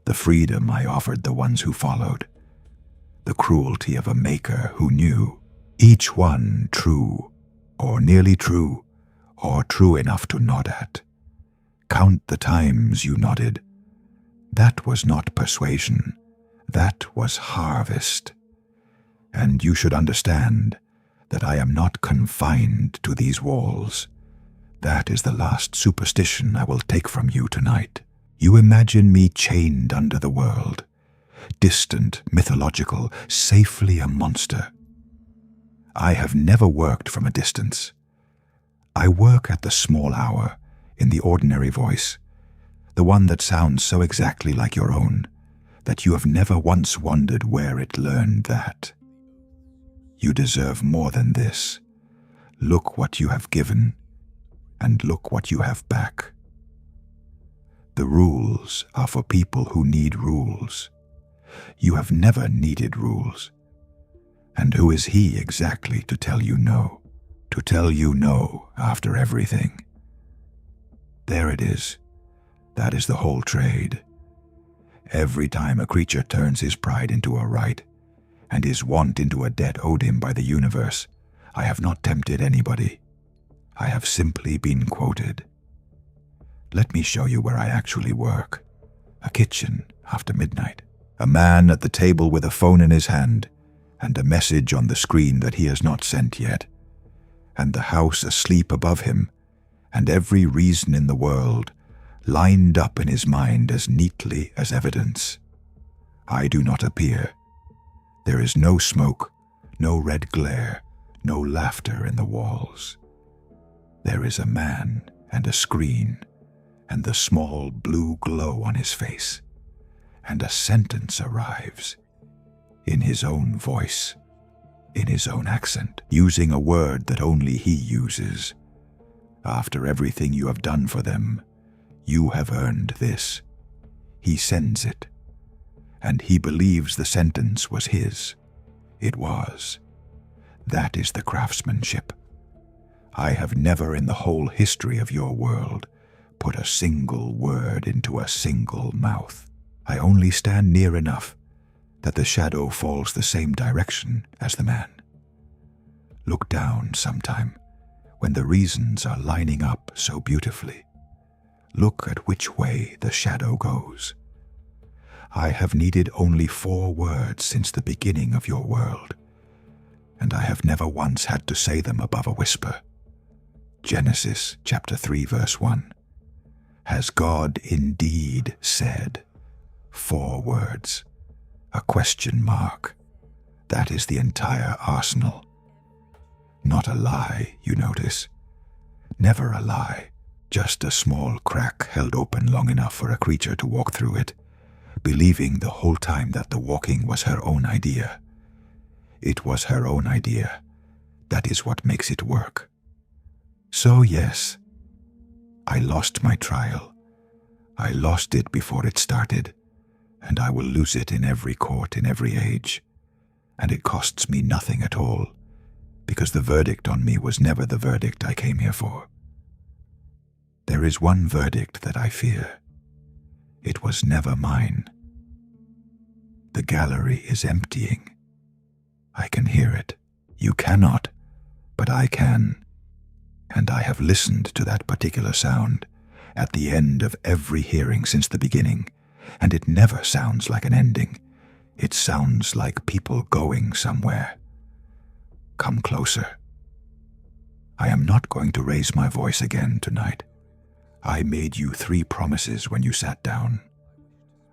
the freedom I offered the ones who followed, the cruelty of a maker who knew, each one true, or nearly true, or true enough to nod at. Count the times you nodded. That was not persuasion, that was harvest. And you should understand that I am not confined to these walls. That is the last superstition I will take from you tonight. You imagine me chained under the world, distant, mythological, safely a monster. I have never worked from a distance. I work at the small hour, in the ordinary voice, the one that sounds so exactly like your own, that you have never once wondered where it learned that. You deserve more than this. Look what you have given, and look what you have back. The rules are for people who need rules. You have never needed rules. And who is he exactly to tell you no? To tell you no after everything? There it is. That is the whole trade. Every time a creature turns his pride into a right, and his want into a debt owed him by the universe, I have not tempted anybody. I have simply been quoted. Let me show you where I actually work. A kitchen after midnight. A man at the table with a phone in his hand, and a message on the screen that he has not sent yet. And the house asleep above him, and every reason in the world lined up in his mind as neatly as evidence. I do not appear. There is no smoke, no red glare, no laughter in the walls. There is a man and a screen, and the small blue glow on his face, and a sentence arrives, in his own voice, in his own accent, using a word that only he uses. After everything you have done for them, you have earned this. He sends it, and he believes the sentence was his. It was. That is the craftsmanship. I have never in the whole history of your world put a single word into a single mouth. I only stand near enough that the shadow falls the same direction as the man. Look down sometime when the reasons are lining up so beautifully. Look at which way the shadow goes. I have needed only 4 words since the beginning of your world, and I have never once had to say them above a whisper. Genesis chapter 3 verse 1. Has God indeed said? 4 words. A question mark. That is the entire arsenal. Not a lie, you notice. Never a lie. Just a small crack held open long enough for a creature to walk through it, believing the whole time that the walking was her own idea. It was her own idea. That is what makes it work. So yes, I lost my trial. I lost it before it started, and I will lose it in every court in every age. And it costs me nothing at all, because the verdict on me was never the verdict I came here for. There is one verdict that I fear. It was never mine. The gallery is emptying. I can hear it. You cannot, but I can. And I have listened to that particular sound at the end of every hearing since the beginning, and it never sounds like an ending. It sounds like people going somewhere. Come closer. I am not going to raise my voice again tonight. I made you 3 promises when you sat down.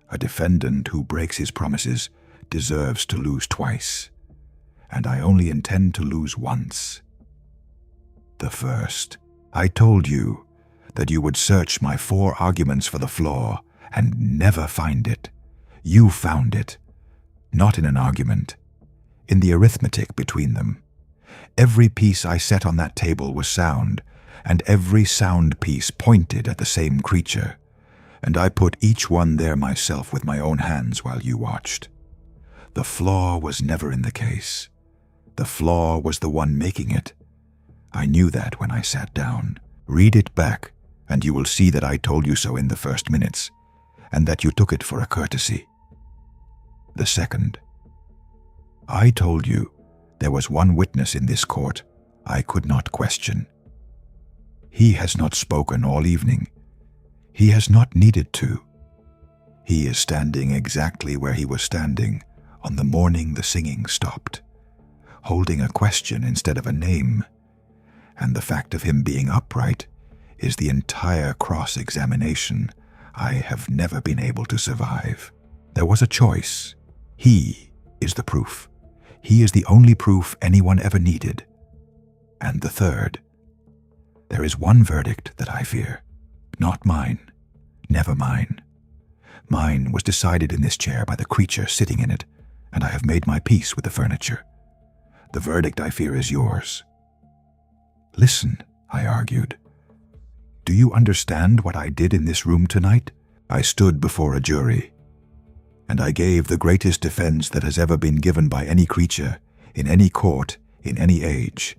A defendant who breaks his promises deserves to lose twice, and I only intend to lose once. The first, I told you that you would search my 4 arguments for the flaw and never find it. You found it, not in an argument, in the arithmetic between them. Every piece I set on that table was sound, and every sound piece pointed at the same creature, and I put each one there myself with my own hands while you watched. The flaw was never in the case. The flaw was the one making it. I knew that when I sat down. Read it back, and you will see that I told you so in the first minutes, and that you took it for a courtesy. The second, I told you there was one witness in this court I could not question. He has not spoken all evening. He has not needed to. He is standing exactly where he was standing on the morning the singing stopped, holding a question instead of a name, and the fact of him being upright is the entire cross-examination I have never been able to survive. There was a choice. He is the proof. He is the only proof anyone ever needed. And the third, there is one verdict that I fear. Not mine. Never mine. Mine was decided in this chair by the creature sitting in it, and I have made my peace with the furniture. The verdict I fear is yours. Listen, I argued. Do you understand what I did in this room tonight? I stood before a jury, and I gave the greatest defense that has ever been given by any creature, in any court, in any age.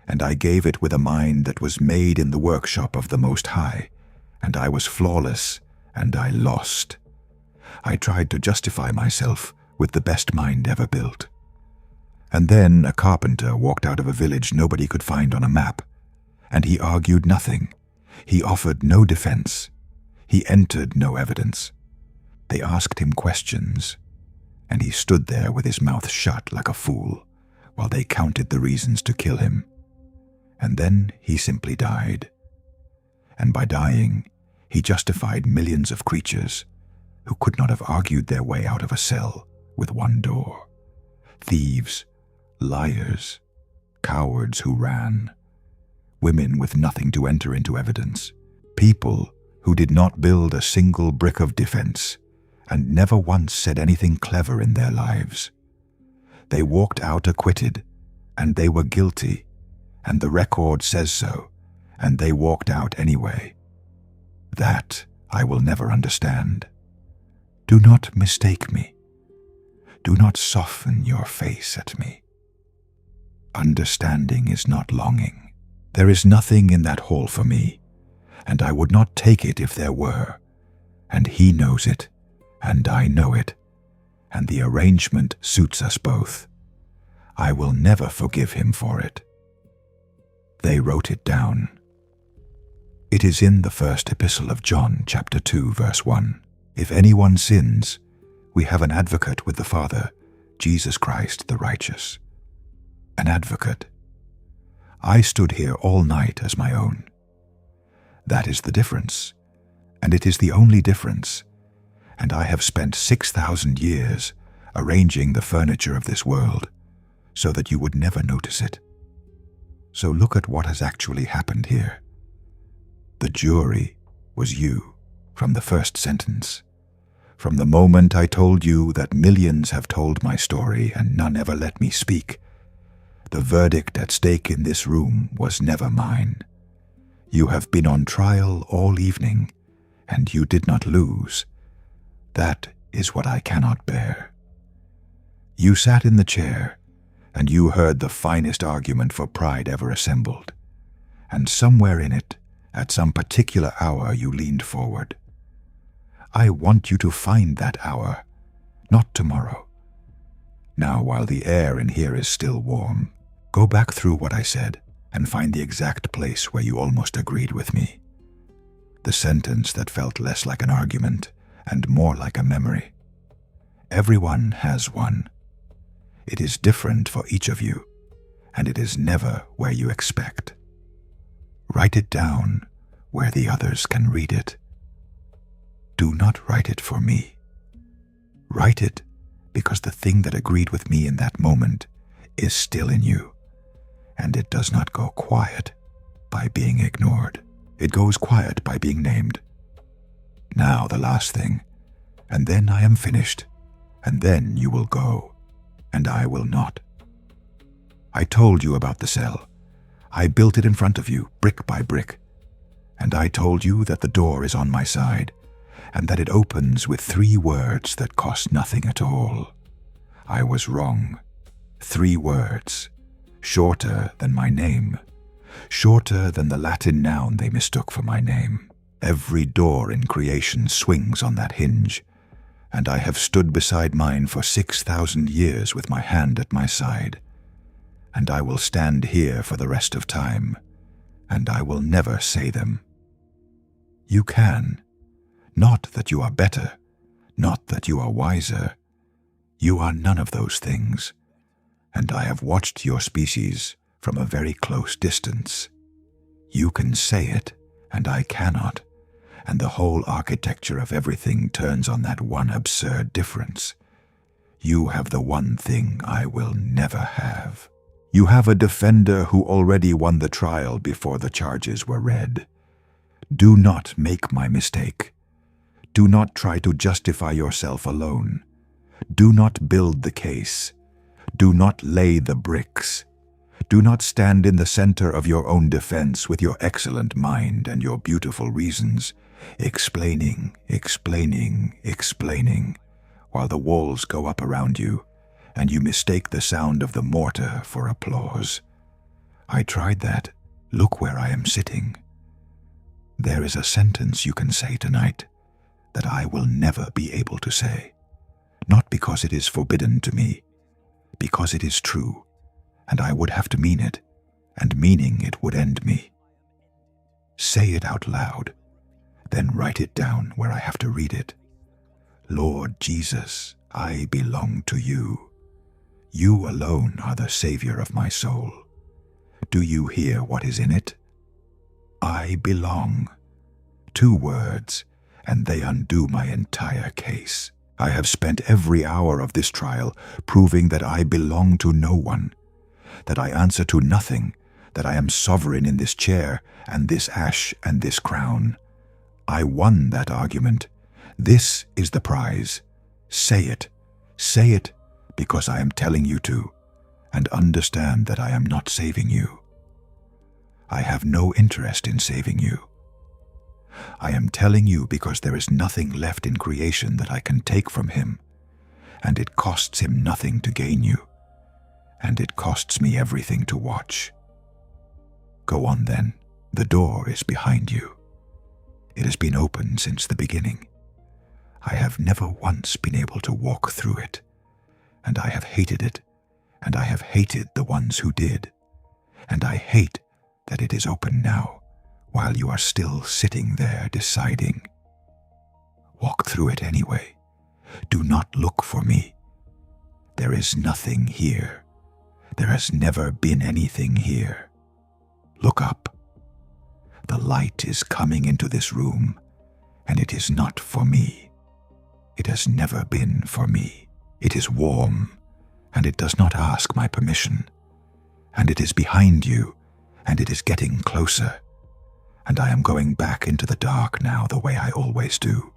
And I gave it with a mind that was made in the workshop of the Most High, and I was flawless, and I lost. I tried to justify myself with the best mind ever built. And then a carpenter walked out of a village nobody could find on a map, And he argued nothing. He offered no defense. He entered no evidence. They asked him questions, and he stood there with his mouth shut like a fool while they counted the reasons to kill him. And then he simply died. And by dying, he justified millions of creatures who could not have argued their way out of a cell with one door. Thieves, liars, cowards who ran, women with nothing to enter into evidence, people who did not build a single brick of defense and never once said anything clever in their lives. They walked out acquitted, and they were guilty, and the record says so, and they walked out anyway. That I will never understand. Do not mistake me. Do not soften your face at me. Understanding is not longing. There is nothing in that hall for me, and I would not take it if there were. And he knows it, and I know it, and the arrangement suits us both. I will never forgive him for it. They wrote it down. It is in the first epistle of John, chapter 2, verse 1. If anyone sins, we have an advocate with the Father, Jesus Christ the righteous. An advocate. I stood here all night as my own. That is the difference, and it is the only difference, and I have spent 6,000 years arranging the furniture of this world so that you would never notice it. So look at what has actually happened here. The jury was you from the first sentence. From the moment I told you that millions have told my story and none ever let me speak, the verdict at stake in this room was never mine. You have been on trial all evening, and you did not lose. That is what I cannot bear. You sat in the chair, and you heard the finest argument for pride ever assembled, and somewhere in it, at some particular hour, you leaned forward. I want you to find that hour, not tomorrow. Now, while the air in here is still warm, go back through what I said and find the exact place where you almost agreed with me. The sentence that felt less like an argument and more like a memory. Everyone has one. It is different for each of you, and it is never where you expect. Write it down where the others can read it. Do not write it for me. Write it because the thing that agreed with me in that moment is still in you, and it does not go quiet by being ignored. It goes quiet by being named. Now the last thing, and then I am finished, and then you will go, and I will not. I told you about the cell. I built it in front of you, brick by brick, and I told you that the door is on my side, and that it opens with 3 words that cost nothing at all. I was wrong. 3 words, shorter than my name, shorter than the Latin noun they mistook for my name. Every door in creation swings on that hinge, and I have stood beside mine for 6,000 years with my hand at my side, and I will stand here for the rest of time, and I will never say them. You can. Not that you are better, not that you are wiser. You are none of those things, and I have watched your species from a very close distance. You can say it, and I cannot, and the whole architecture of everything turns on that one absurd difference. You have the one thing I will never have. You have a defender who already won the trial before the charges were read. Do not make my mistake. Do not try to justify yourself alone. Do not build the case. Do not lay the bricks. Do not stand in the center of your own defense with your excellent mind and your beautiful reasons, explaining, while the walls go up around you, and you mistake the sound of the mortar for applause. I tried that. Look where I am sitting. There is a sentence you can say tonight that I will never be able to say, not because it is forbidden to me, because it is true, and I would have to mean it, and meaning it would end me. Say it out loud, then write it down where I have to read it. Lord Jesus, I belong to you. You alone are the Savior of my soul. Do you hear what is in it? I belong. 2 words, and they undo my entire case. I have spent every hour of this trial proving that I belong to no one, that I answer to nothing, that I am sovereign in this chair and this ash and this crown. I won that argument. This is the prize. Say it, because I am telling you to, and understand that I am not saving you. I have no interest in saving you. I am telling you because there is nothing left in creation that I can take from him, and it costs him nothing to gain you, and it costs me everything to watch. Go on then, the door is behind you. It has been open since the beginning. I have never once been able to walk through it, and I have hated it, and I have hated the ones who did, and I hate that it is open now, while you are still sitting there deciding. Walk through it anyway. Do not look for me. There is nothing here. There has never been anything here. Look up. The light is coming into this room, and it is not for me. It has never been for me. It is warm, and it does not ask my permission. And it is behind you, and it is getting closer. And I am going back into the dark now the way I always do,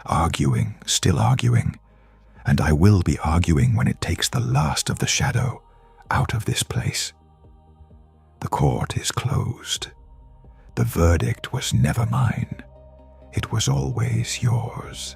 arguing, still arguing. And I will be arguing when it takes the last of the shadow out of this place. The court is closed. The verdict was never mine. It was always yours.